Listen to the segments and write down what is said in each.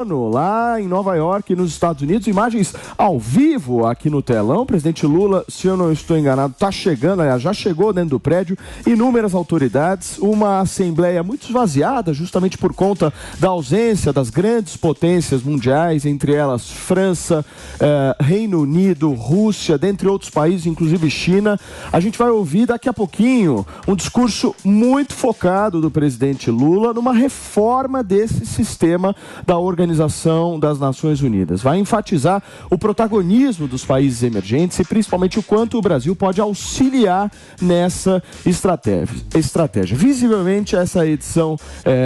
Lá em Nova York, nos Estados Unidos, imagens ao vivo aqui no telão. O presidente Lula, se eu não estou enganado, está chegando, já chegou dentro do prédio. Inúmeras autoridades, uma assembleia muito esvaziada, justamente por conta da ausência das grandes potências mundiais, entre elas França, Reino Unido, Rússia, dentre outros países, inclusive China. A gente vai ouvir daqui a pouquinho um discurso muito focado do presidente Lula numa reforma desse sistema da Organização das Nações Unidas. Vai enfatizar o protagonismo dos países emergentes e principalmente o quanto o Brasil pode auxiliar nessa estratégia. Visivelmente, essa edição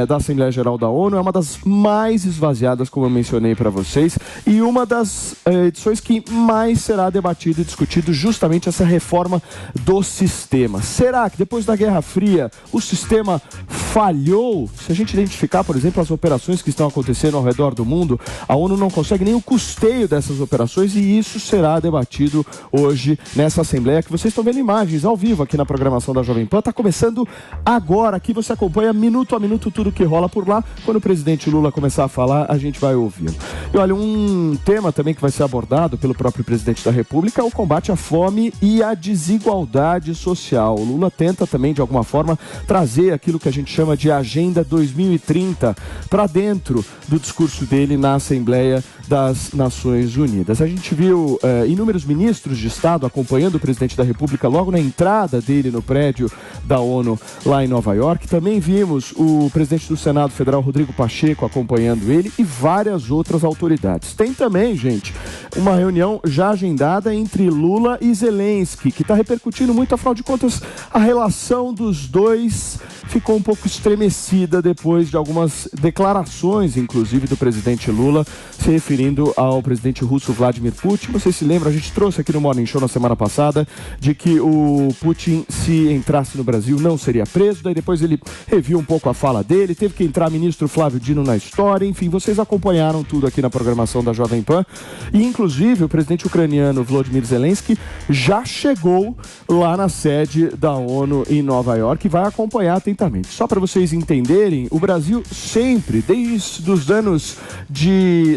da Assembleia Geral da ONU é uma das mais esvaziadas, como eu mencionei para vocês, e uma das edições que mais será debatido e discutido justamente essa reforma do sistema. Será que depois da Guerra Fria o sistema falhou? Se a gente identificar, por exemplo, as operações que estão acontecendo ao redor do mundo, a ONU não consegue nem o custeio dessas operações e isso será debatido hoje nessa Assembleia, que vocês estão vendo imagens ao vivo aqui na programação da Jovem Pan. Está começando agora, aqui você acompanha minuto a minuto tudo que rola por lá. Quando o presidente Lula começar a falar, a gente vai ouvindo. E olha, um tema também que vai ser abordado pelo próprio presidente da República é o combate à fome e à desigualdade social. O Lula tenta também, de alguma forma, trazer aquilo que a gente chama de Agenda 2030 para dentro do discurso dele na Assembleia das Nações Unidas. A gente viu inúmeros ministros de Estado acompanhando o presidente da República logo na entrada dele no prédio da ONU lá em Nova York. Também vimos o presidente do Senado Federal, Rodrigo Pacheco, acompanhando ele e várias outras autoridades. Tem também, gente, uma reunião já agendada entre Lula e Zelensky, que está repercutindo muito, afinal de contas, a relação dos dois ficou um pouco estremecida depois de algumas declarações, inclusive, do presidente Lula, se referindo ao presidente russo Vladimir Putin. Vocês se lembram, a gente trouxe aqui no Morning Show na semana passada, de que o Putin, se entrasse no Brasil, não seria preso. Daí depois ele reviu um pouco a fala dele, teve que entrar ministro Flávio Dino na história. Enfim, vocês acompanharam tudo aqui na programação da Jovem Pan. E, inclusive, o presidente ucraniano Volodymyr Zelensky já chegou lá na sede da ONU em Nova York e vai acompanhar atentamente. Só para vocês entenderem, o Brasil sempre, desde os anos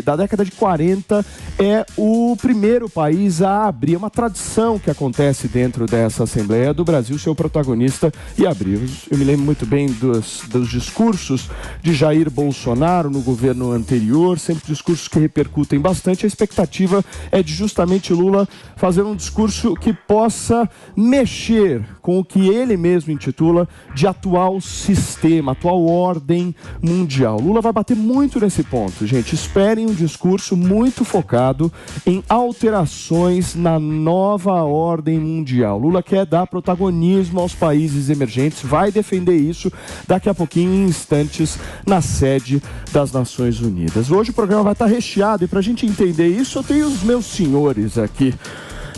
da década de 40, é o primeiro país a abrir. É uma tradição que acontece dentro dessa Assembleia do Brasil ser o protagonista e abrir. Eu me lembro muito bem dos discursos de Jair Bolsonaro no governo anterior, sempre discursos que repercutem bastante. A expectativa é de justamente Lula fazer um discurso que possa mexer com o que ele mesmo intitula de atual sistema, atual ordem mundial. Lula vai bater muito nesse ponto, gente. Esperem um discurso muito focado em alterações na nova ordem mundial. Lula quer dar protagonismo aos países emergentes, vai defender isso daqui a pouquinho, em instantes, na sede das Nações Unidas. Hoje o programa vai estar recheado e para a gente entender isso, eu tenho os meus senhores aqui.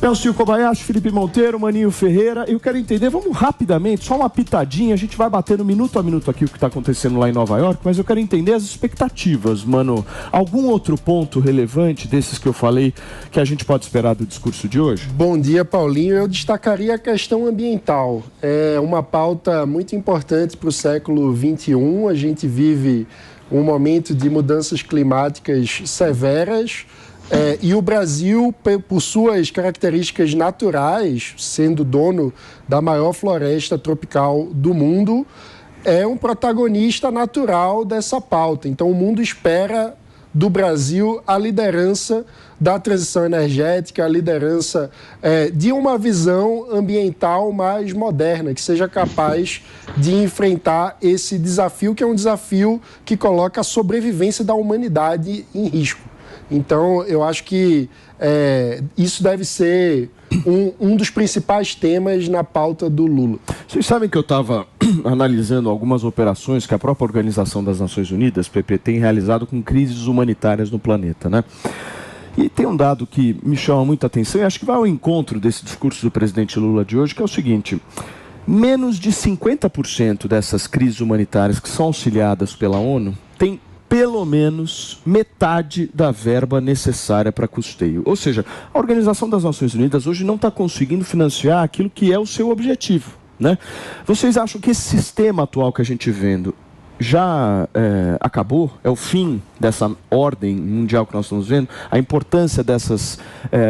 Nelson Kobayashi, Felipe Monteiro, Maninho Ferreira. Eu quero entender, vamos rapidamente, só uma pitadinha, a gente vai batendo minuto a minuto aqui o que está acontecendo lá em Nova York, mas eu quero entender as expectativas, mano. Algum outro ponto relevante desses que eu falei que a gente pode esperar do discurso de hoje? Bom dia, Paulinho. Eu destacaria a questão ambiental. É uma pauta muito importante para o século XXI. A gente vive um momento de mudanças climáticas severas. E o Brasil, por suas características naturais, sendo dono da maior floresta tropical do mundo, é um protagonista natural dessa pauta. Então, o mundo espera do Brasil a liderança da transição energética, a liderança de uma visão ambiental mais moderna, que seja capaz de enfrentar esse desafio, que é um desafio que coloca a sobrevivência da humanidade em risco. Então, eu acho que isso deve ser um dos principais temas na pauta do Lula. Vocês sabem que eu estava analisando algumas operações que a própria Organização das Nações Unidas, PP, tem realizado com crises humanitárias no planeta, né? E tem um dado que me chama muita atenção e acho que vai ao encontro desse discurso do presidente Lula de hoje, que é o seguinte: menos de 50% dessas crises humanitárias que são auxiliadas pela ONU têm pelo menos metade da verba necessária para custeio. Ou seja, a Organização das Nações Unidas hoje não está conseguindo financiar aquilo que é o seu objetivo, né? Vocês acham que esse sistema atual que a gente já acabou? É o fim dessa ordem mundial que nós estamos vendo? A importância dessas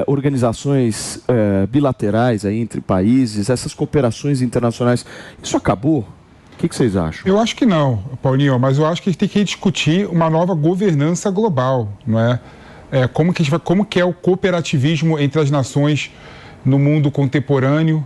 organizações bilaterais aí entre países, essas cooperações internacionais, isso acabou? O que vocês acham? Eu acho que não, Paulinho, mas eu acho que a gente tem que discutir uma nova governança global, não é? Como que é o cooperativismo entre as nações no mundo contemporâneo?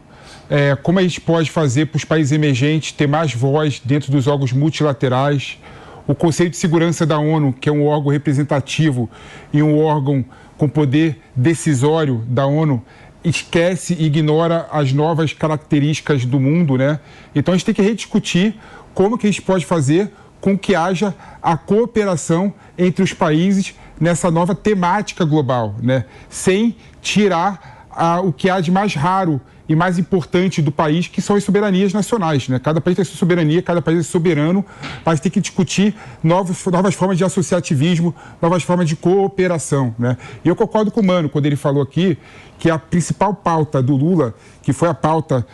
Como a gente pode fazer para os países emergentes ter mais voz dentro dos órgãos multilaterais? O Conselho de Segurança da ONU, que é um órgão representativo e um órgão com poder decisório da ONU, esquece e ignora as novas características do mundo, né? Então a gente tem que rediscutir como que a gente pode fazer com que haja a cooperação entre os países nessa nova temática global, né? Sem tirar o que há de mais raro e mais importante do país, que são as soberanias nacionais, né? Cada país tem sua soberania, cada país é soberano, mas tem que discutir novas formas de associativismo, novas formas de cooperação, né? E eu concordo com o Mano, quando ele falou aqui que a principal pauta do Lula, que foi a pauta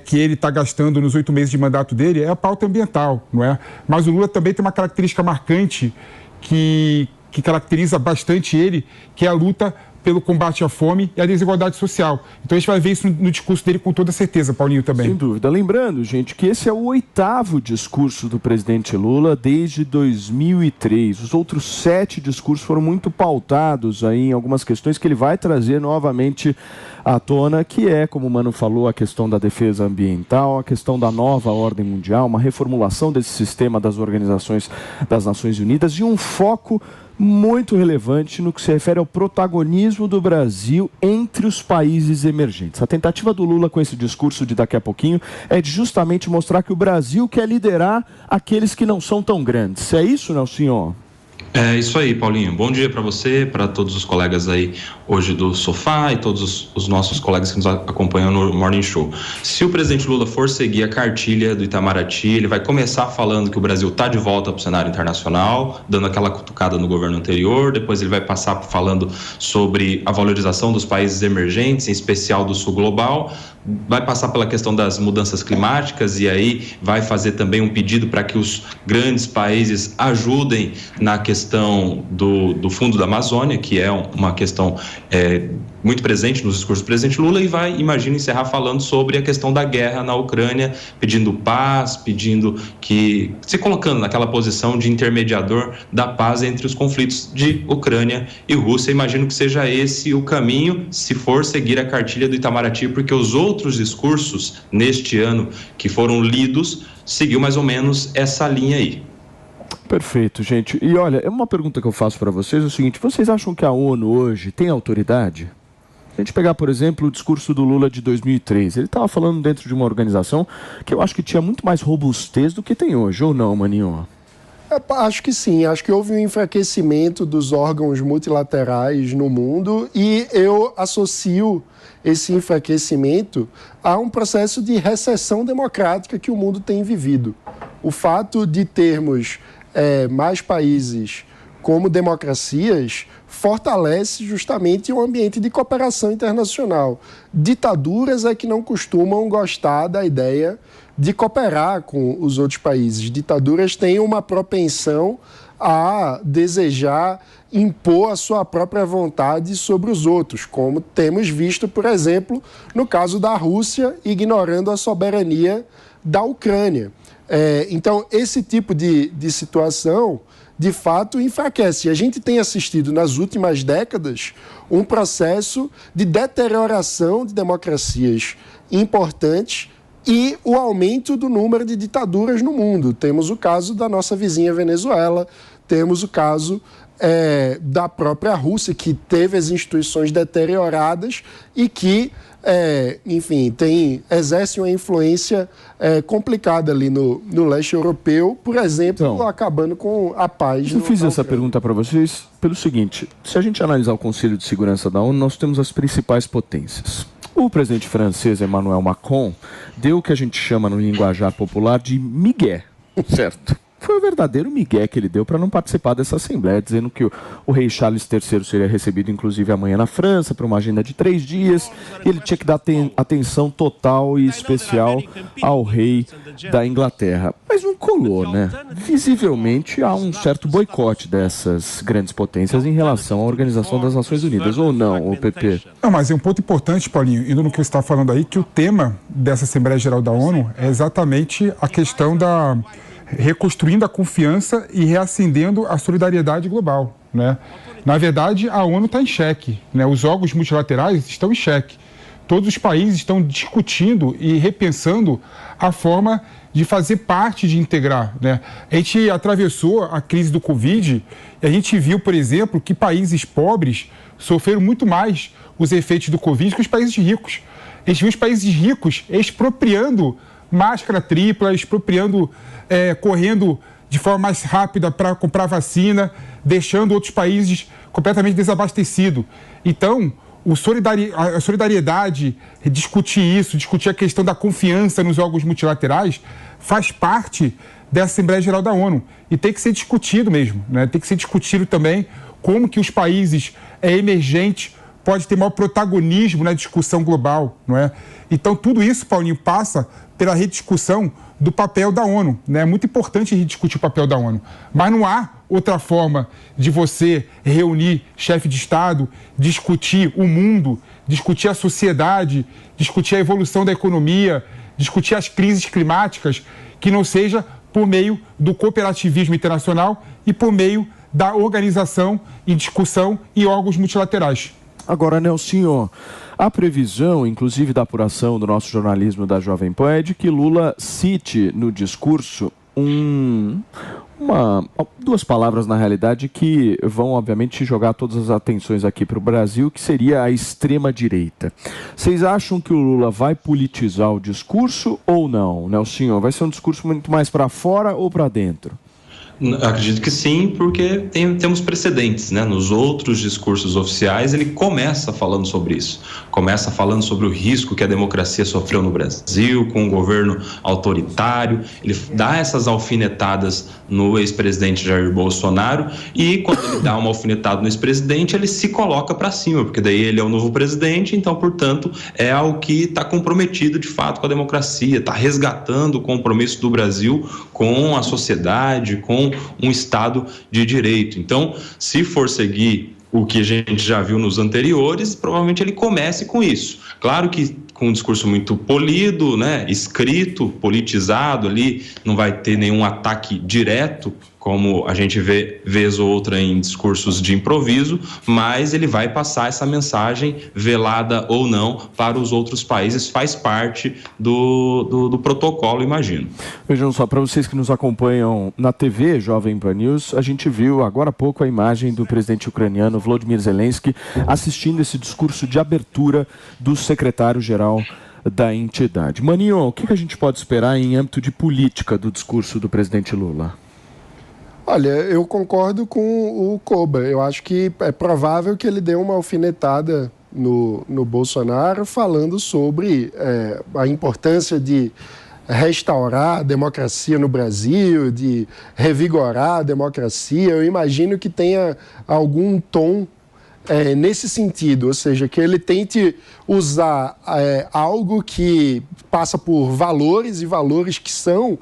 que ele está gastando nos 8 meses de mandato dele, é a pauta ambiental, não é? Mas o Lula também tem uma característica marcante que caracteriza bastante ele, que é a luta pelo combate à fome e à desigualdade social. Então a gente vai ver isso no discurso dele com toda certeza, Paulinho, também. Sem dúvida. Lembrando, gente, que esse é o 8º discurso do presidente Lula desde 2003. Os outros 7 discursos foram muito pautados aí em algumas questões que ele vai trazer novamente à tona, que é, como o Mano falou, a questão da defesa ambiental, a questão da nova ordem mundial, uma reformulação desse sistema das organizações das Nações Unidas e um foco muito relevante no que se refere ao protagonismo do Brasil entre os países emergentes. A tentativa do Lula com esse discurso de daqui a pouquinho é de justamente mostrar que o Brasil quer liderar aqueles que não são tão grandes. É isso, Nelsinho? É isso aí, Paulinho. Bom dia para você, para todos os colegas aí hoje do Sofá e todos os nossos colegas que nos acompanham no Morning Show. Se o presidente Lula for seguir a cartilha do Itamaraty, ele vai começar falando que o Brasil está de volta para o cenário internacional, dando aquela cutucada no governo anterior, depois ele vai passar falando sobre a valorização dos países emergentes, em especial do sul global, vai passar pela questão das mudanças climáticas e aí vai fazer também um pedido para que os grandes países ajudem na questão do fundo da Amazônia, que é uma questão muito presente nos discursos do presidente Lula, e vai, imagino, encerrar falando sobre a questão da guerra na Ucrânia, pedindo paz, se colocando naquela posição de intermediador da paz entre os conflitos de Ucrânia e Rússia. Imagino que seja esse o caminho, se for seguir a cartilha do Itamaraty, porque os outros discursos neste ano que foram lidos seguiu mais ou menos essa linha aí. Perfeito, gente. E olha, uma pergunta que eu faço para vocês é o seguinte: vocês acham que a ONU hoje tem autoridade? Se a gente pegar, por exemplo, o discurso do Lula de 2003, ele estava falando dentro de uma organização que eu acho que tinha muito mais robustez do que tem hoje, ou não, Maninho? Acho que sim, acho que houve um enfraquecimento dos órgãos multilaterais no mundo e eu associo esse enfraquecimento a um processo de recessão democrática que o mundo tem vivido. O fato de termos mais países como democracias fortalece justamente um ambiente de cooperação internacional. Ditaduras é que não costumam gostar da ideia de cooperar com os outros países. Ditaduras têm uma propensão a desejar impor a sua própria vontade sobre os outros, como temos visto, por exemplo, no caso da Rússia, ignorando a soberania da Ucrânia. Então, esse tipo de situação, de fato, enfraquece. E a gente tem assistido nas últimas décadas um processo de deterioração de democracias importantes e o aumento do número de ditaduras no mundo. Temos o caso da nossa vizinha Venezuela, temos o caso da própria Rússia, que teve as instituições deterioradas e que, enfim, exerce uma influência complicada ali no leste europeu, por exemplo, então, acabando com a paz. Eu fiz essa pergunta para vocês pelo seguinte: se a gente analisar o Conselho de Segurança da ONU, nós temos as principais potências. O presidente francês Emmanuel Macron deu o que a gente chama no linguajar popular de migué, certo? foi o verdadeiro migué que ele deu para não participar dessa Assembleia, dizendo que o rei Charles III seria recebido, inclusive, amanhã na França, para uma agenda de 3 dias, e ele tinha que dar atenção total e especial ao rei da Inglaterra. Mas não colou, né? Visivelmente há um certo boicote dessas grandes potências em relação à Organização das Nações Unidas, ou não, o PP? Não, mas é um ponto importante, Paulinho, indo no que você está falando aí, que o tema dessa Assembleia Geral da ONU é exatamente a questão da reconstruindo a confiança e reacendendo a solidariedade global, né? Na verdade, a ONU está em xeque, né? Os órgãos multilaterais estão em xeque. Todos os países estão discutindo e repensando a forma de fazer parte, de integrar, né? A gente atravessou a crise do Covid e a gente viu, por exemplo, que países pobres sofreram muito mais os efeitos do Covid que os países ricos. A gente viu os países ricos expropriando máscara tripla, expropriando, correndo de forma mais rápida para comprar vacina, deixando outros países completamente desabastecidos. Então, a solidariedade, discutir isso, discutir a questão da confiança nos órgãos multilaterais, faz parte da Assembleia Geral da ONU. E tem que ser discutido mesmo, né? Tem que ser discutido também como que os países emergentes podem ter maior protagonismo na discussão global, não é? Então, tudo isso, Paulinho, passa pela rediscussão do papel da ONU, né? É muito importante rediscutir o papel da ONU, mas não há outra forma de você reunir chefe de Estado, discutir o mundo, discutir a sociedade, discutir a evolução da economia, discutir as crises climáticas, que não seja por meio do cooperativismo internacional e por meio da organização e discussão em órgãos multilaterais. Agora, Nelsinho, a previsão, inclusive da apuração do nosso jornalismo da Jovem Pan, é de que Lula cite no discurso duas palavras, na realidade, que vão, obviamente, jogar todas as atenções aqui para o Brasil, que seria a extrema-direita. Vocês acham que o Lula vai politizar o discurso ou não, Nelsinho? Vai ser um discurso muito mais para fora ou para dentro? Acredito que sim, porque temos precedentes, né? Nos outros discursos oficiais ele começa falando sobre isso, começa falando sobre o risco que a democracia sofreu no Brasil com um governo autoritário. Ele dá essas alfinetadas no ex-presidente Jair Bolsonaro e quando ele dá uma alfinetada no ex-presidente ele se coloca para cima, porque daí ele é o novo presidente, então portanto é algo que está comprometido de fato com a democracia, está resgatando o compromisso do Brasil com a sociedade, com um Estado de direito. Então, se for seguir o que a gente já viu nos anteriores, provavelmente ele comece com isso. Claro que com um discurso muito polido, né, escrito, politizado ali, não vai ter nenhum ataque direto, como a gente vê vez ou outra em discursos de improviso, mas ele vai passar essa mensagem, velada ou não, para os outros países, faz parte do protocolo, imagino. Vejam só, para vocês que nos acompanham na TV Jovem Pan News, a gente viu agora há pouco a imagem do presidente ucraniano Volodymyr Zelensky assistindo esse discurso de abertura do secretário-geral da entidade. Maninho, o que a gente pode esperar em âmbito de política do discurso do presidente Lula? Olha, eu concordo com o Koba. Eu acho que é provável que ele dê uma alfinetada no Bolsonaro falando sobre a importância de restaurar a democracia no Brasil, de revigorar a democracia. Eu imagino que tenha algum tom nesse sentido, ou seja, que ele tente usar algo que passa por valores e valores que são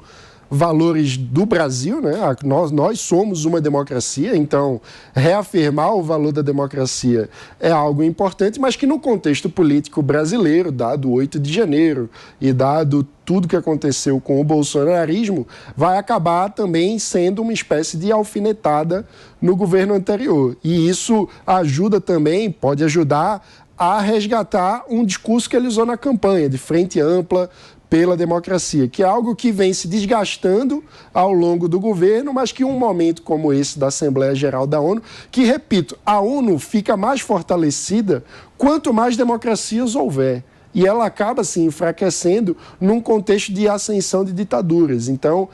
valores do Brasil, né? Nós somos uma democracia, então reafirmar o valor da democracia é algo importante, mas que no contexto político brasileiro, dado o 8 de janeiro e dado tudo que aconteceu com o bolsonarismo, vai acabar também sendo uma espécie de alfinetada no governo anterior. E isso ajuda também, pode ajudar a resgatar um discurso que ele usou na campanha, de frente ampla pela democracia, que é algo que vem se desgastando ao longo do governo, mas que um momento como esse da Assembleia Geral da ONU, que, repito, a ONU fica mais fortalecida quanto mais democracias houver. E ela acaba se enfraquecendo num contexto de ascensão de ditaduras. Então,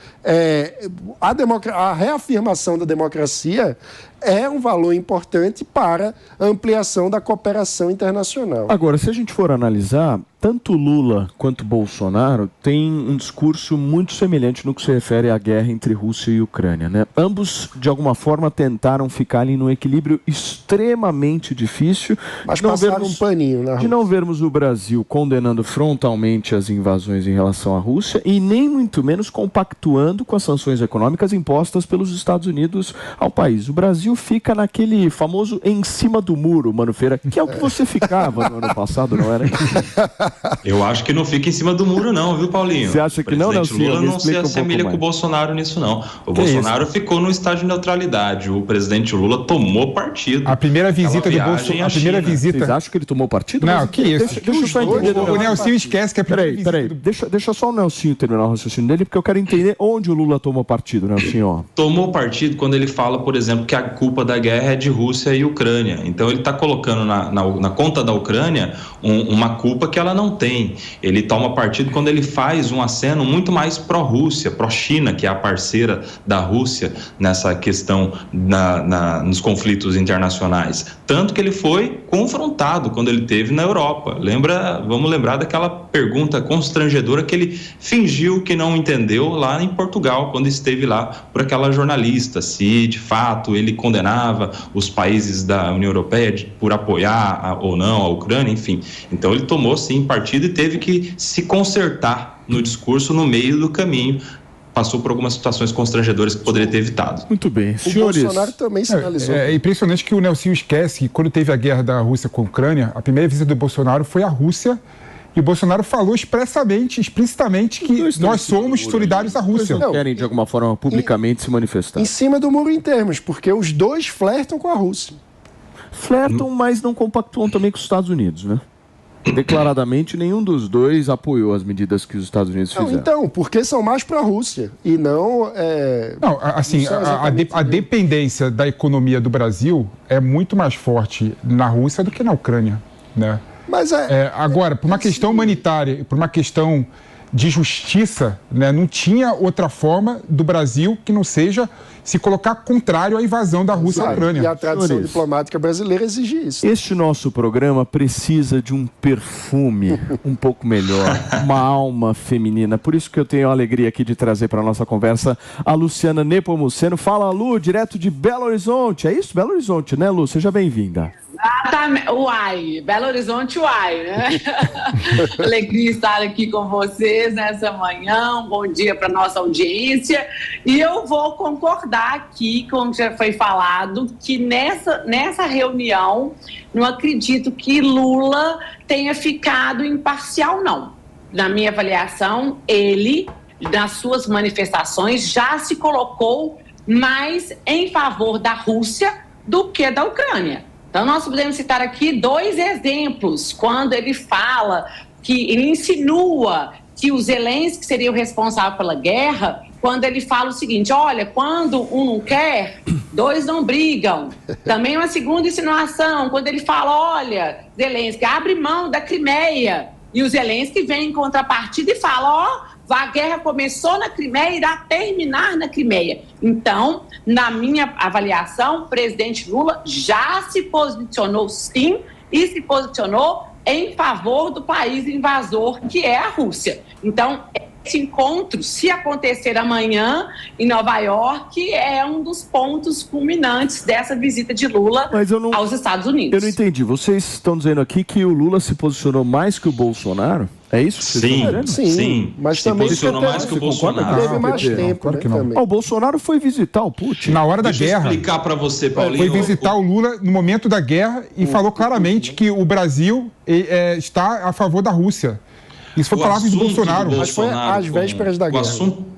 a reafirmação da democracia é um valor importante para a ampliação da cooperação internacional. Agora, se a gente for analisar, tanto Lula quanto Bolsonaro têm um discurso muito semelhante no que se refere à guerra entre Rússia e Ucrânia, né? Ambos, de alguma forma, tentaram ficar ali num equilíbrio extremamente difícil. Mas passaram um paninho, né? De não vermos o Brasil condenando frontalmente as invasões em relação à Rússia e nem muito menos compactuando com as sanções econômicas impostas pelos Estados Unidos ao país. O Brasil fica naquele famoso em cima do muro, Mano Feira, que é o que você ficava no ano passado, não era? Eu acho que não fica em cima do muro não, viu, Paulinho? Você acha que não, Nelson? O presidente Lula não se assemelha com o Bolsonaro nisso, não. O Bolsonaro ficou no estado de neutralidade. O presidente Lula tomou partido. A primeira visita do Bolsonaro... A primeira visita... Vocês acham que ele tomou partido? Não, que isso? Deixa eu só entender. O Nelsinho esquece que é a primeira visita. Peraí. Deixa só o Nelsinho terminar o raciocínio dele, porque eu quero entender onde o Lula tomou partido, Nelsinho. Tomou partido quando ele fala, por exemplo, que a culpa da guerra é de Rússia e Ucrânia. Então ele está colocando na conta da Ucrânia uma culpa que ela não tem. Ele toma partido quando ele faz um aceno muito mais pró-Rússia, pró-China, que é a parceira da Rússia nessa questão nos conflitos internacionais. Tanto que ele foi confrontado quando ele esteve na Europa. Vamos lembrar daquela pergunta constrangedora que ele fingiu que não entendeu lá em Portugal, quando esteve lá por aquela jornalista, se de fato ele condenava os países da União Europeia por apoiar ou não a Ucrânia, enfim. Então ele tomou sim partido e teve que se consertar no discurso no meio do caminho. Passou por algumas situações constrangedoras que poderia ter evitado. Muito bem. O Bolsonaro também sinalizou. É impressionante que o Nelsinho esquece que quando teve a guerra da Rússia com a Ucrânia, a primeira visita do Bolsonaro foi à Rússia e o Bolsonaro falou explicitamente que nós somos solidários à Rússia. Não querem, de alguma forma, publicamente se manifestar. Em cima do muro em termos, porque os dois flertam com a Rússia. Flertam, mas não compactuam também com os Estados Unidos, né? Declaradamente, nenhum dos dois apoiou as medidas que os Estados Unidos fizeram. Então, porque são mais para a Rússia e não... Não, assim, a dependência da economia do Brasil é muito mais forte na Rússia do que na Ucrânia, né? Mas agora, por uma questão humanitária, por uma questão de justiça, né, não tinha outra forma do Brasil que não seja se colocar contrário à invasão da Rússia à Ucrânia. E a tradição diplomática brasileira exige isso. Este nosso programa precisa de um perfume um pouco melhor, uma alma feminina. Por isso que eu tenho a alegria aqui de trazer para a nossa conversa a Luciana Nepomuceno. Fala, Lu, direto de Belo Horizonte. É isso? Belo Horizonte, né, Lu? Seja bem-vinda. Uai, Belo Horizonte, uai, né? Alegria estar aqui com vocês nessa manhã, um bom dia para nossa audiência, e eu vou concordar aqui com o que já foi falado, que nessa reunião, não acredito que Lula tenha ficado imparcial, não. Na minha avaliação, ele, nas suas manifestações, já se colocou mais em favor da Rússia do que da Ucrânia. Então, nós podemos citar aqui 2 exemplos, quando ele fala, que ele insinua que o Zelensky seria o responsável pela guerra, quando ele fala o seguinte: olha, quando um não quer, 2 não brigam. Também uma segunda insinuação, quando ele fala, olha, Zelensky, abre mão da Crimeia, e o Zelensky vem em contrapartida e fala, a guerra começou na Crimeia e irá terminar na Crimeia. Então, na minha avaliação, o presidente Lula já se posicionou sim e se posicionou em favor do país invasor, que é a Rússia. Então, esse encontro, se acontecer amanhã em Nova York, é um dos pontos culminantes dessa visita de Lula aos Estados Unidos. Eu não entendi. Vocês estão dizendo aqui que o Lula se posicionou mais que o Bolsonaro? É isso que vocês estão dizendo? Sim. Mas também se posicionou mais que o Bolsonaro. Teve mais tempo, claro que não. Também. O Bolsonaro foi visitar o Putin. Na hora da guerra. Deixa eu explicar para você, Paulinho. Foi visitar o Lula no momento da guerra e falou claramente que o Brasil está a favor da Rússia. Isso foi palavra do Bolsonaro. Mas foi às vésperas da guerra.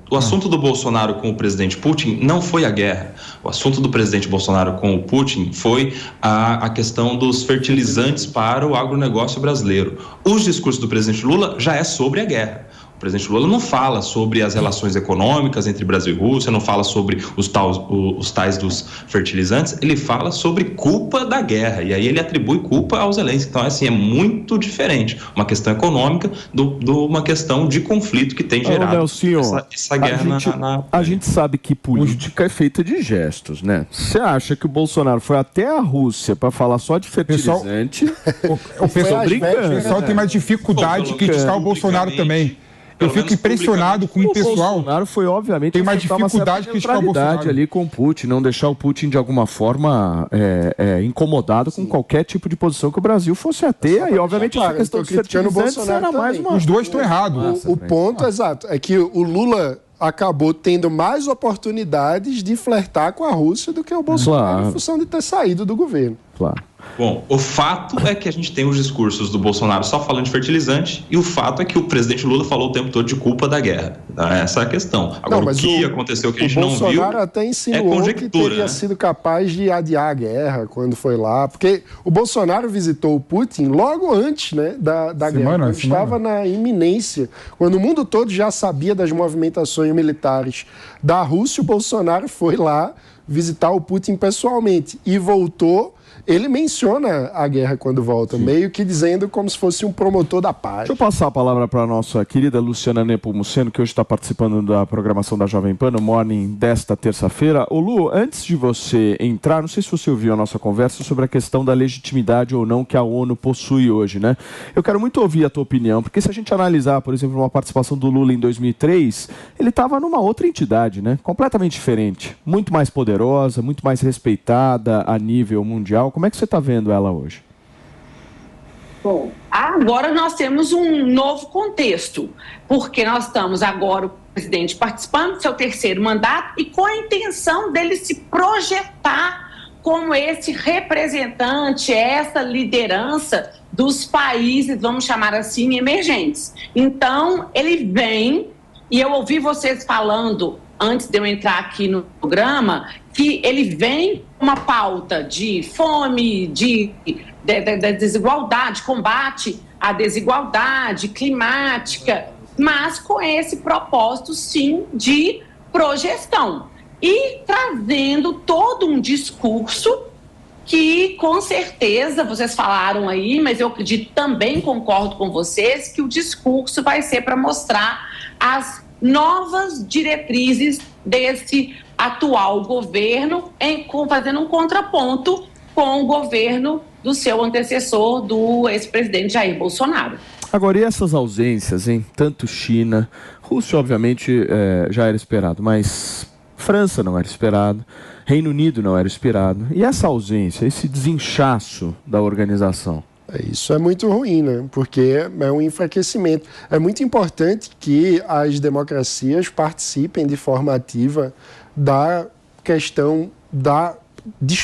O assunto do Bolsonaro com o presidente Putin não foi a guerra. O assunto do presidente Bolsonaro com o Putin foi a questão dos fertilizantes para o agronegócio brasileiro. Os discursos do presidente Lula já é sobre a guerra. O presidente Lula não fala sobre as relações econômicas entre Brasil e Rússia, não fala sobre os tais dos fertilizantes, ele fala sobre culpa da guerra, e aí ele atribui culpa aos Zelensky. Então, assim, é muito diferente uma questão econômica de uma questão de conflito que tem gerado essa guerra A gente sabe que política é feita de gestos, né? Você acha que o Bolsonaro foi até a Rússia para falar só de fertilizante? O pessoal tem mais dificuldade de criticar o Bolsonaro também. Eu fico impressionado com o pessoal. O Bolsonaro foi, obviamente, tem mais dificuldade de criticar o Bolsonaro ali com o Putin, não deixar o Putin de alguma forma incomodado com qualquer tipo de posição que o Brasil fosse a ter. E, obviamente, a questão dos fertilizantes era mais uma... Os dois estão errados. O ponto exato é que o Lula acabou tendo mais oportunidades de flertar com a Rússia do que o Bolsonaro, em função de ter saído do governo. Claro. Bom, o fato é que a gente tem os discursos do Bolsonaro só falando de fertilizante, e o fato é que o presidente Lula falou o tempo todo de culpa da guerra. Essa é a questão. Agora, o que aconteceu que a gente não viu... O Bolsonaro até insinuou que teria sido capaz de adiar a guerra quando foi lá, porque o Bolsonaro visitou o Putin logo antes, né, da guerra, quando estava na iminência, quando o mundo todo já sabia das movimentações militares da Rússia. O Bolsonaro foi lá visitar o Putin pessoalmente e voltou. Ele menciona a guerra quando volta, meio que dizendo como se fosse um promotor da paz. Deixa eu passar a palavra para a nossa querida Luciana Nepomuceno, que hoje está participando da programação da Jovem Pan, no Morning desta terça-feira. Ô Lu, antes de você entrar, não sei se você ouviu a nossa conversa sobre a questão da legitimidade ou não que a ONU possui hoje, né? Eu quero muito ouvir a tua opinião, porque se a gente analisar, por exemplo, uma participação do Lula em 2003, ele estava numa outra entidade, né? Completamente diferente, muito mais poderosa, muito mais respeitada a nível mundial. Como é que você está vendo ela hoje? Bom, agora nós temos um novo contexto, porque nós estamos agora o presidente participando do seu terceiro mandato e com a intenção dele se projetar como esse representante, essa liderança dos países, vamos chamar assim, emergentes. Então, ele vem, e eu ouvi vocês falando antes de eu entrar aqui no programa, que ele vem com uma pauta de fome, de desigualdade, combate à desigualdade climática, mas com esse propósito, sim, de projeção. E trazendo todo um discurso que, com certeza, vocês falaram aí, mas eu acredito, também concordo com vocês, que o discurso vai ser para mostrar as novas diretrizes desse atual governo, fazendo um contraponto com o governo do seu antecessor, do ex-presidente Jair Bolsonaro. Agora, e essas ausências, hein? Tanto China, Rússia, obviamente, já era esperado, mas França não era esperado, Reino Unido não era esperado. E essa ausência, esse desinchaço da organização? Isso é muito ruim, né? Porque é um enfraquecimento. É muito importante que as democracias participem de forma ativa da questão da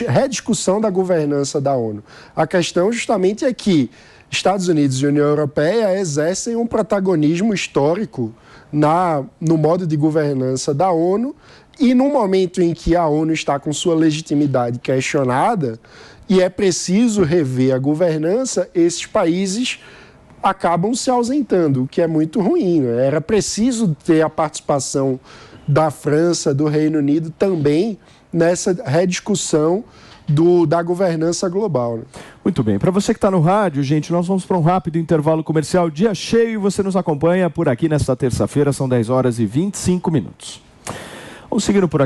rediscussão da governança da ONU. A questão justamente é que Estados Unidos e União Europeia exercem um protagonismo histórico no modo de governança da ONU, e no momento em que a ONU está com sua legitimidade questionada e é preciso rever a governança, esses países acabam se ausentando, o que é muito ruim, né? Era preciso ter a participação da França, do Reino Unido também nessa rediscussão da governança global, né? Muito bem. Para você que está no rádio, gente, nós vamos para um rápido intervalo comercial. Dia cheio, e você nos acompanha por aqui nesta terça-feira, são 10 horas e 25 minutos. Vamos seguindo por aqui.